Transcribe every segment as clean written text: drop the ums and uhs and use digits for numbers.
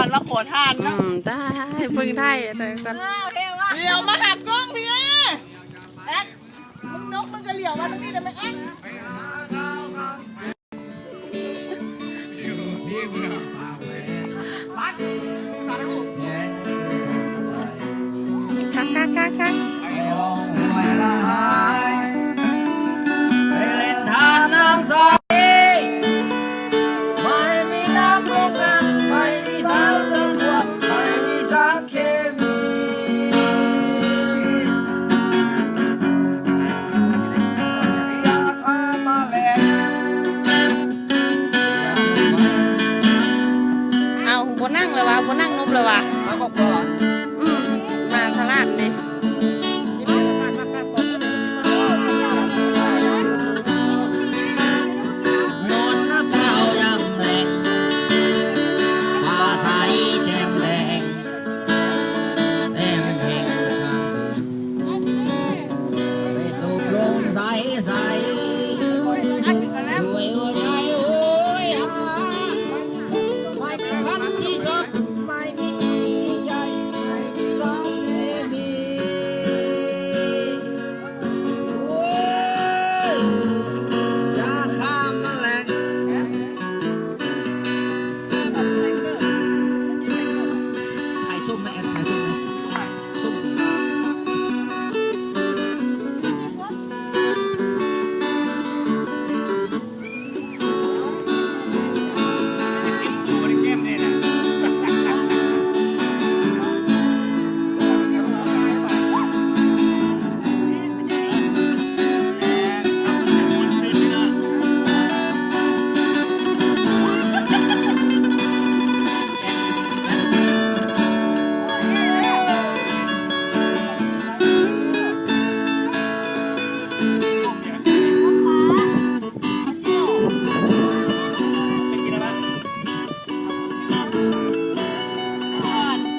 วันละขอทานนะได้พึ่งไทยอะไรกันเหลียวมาหักกล้องพี่แอ๊กมึงนกมึงก็เหลียวมาตรงนี้ได้ไหมแอ๊กค่ะไปเล่นทานน้ำใสไม่มีน้ำลงน้ำไม่มีสารตะกั่วไม่มีสารเคมียาฆ่าแมลง เอาบนนั่งเลยวะบนนั่งนุบเลยวะ แล้วก็ก่อน มาทลาดดินอนหน้าเท้ายำแรงฟ้าใสแจ่มแดงแดงแห่งได้สูบลมใสใสด้วยหัวใจโอ้ยหาไม่เป็นพันที่ชอบไม่มีใยไม่มีสองเคมีโอ้ยยาฆ่าแมลง ไข่ส้มไหมแอดไข่ส้มไหมส้ม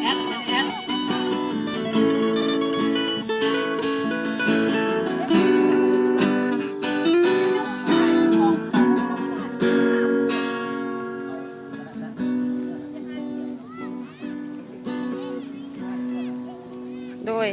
แอดแอดโดย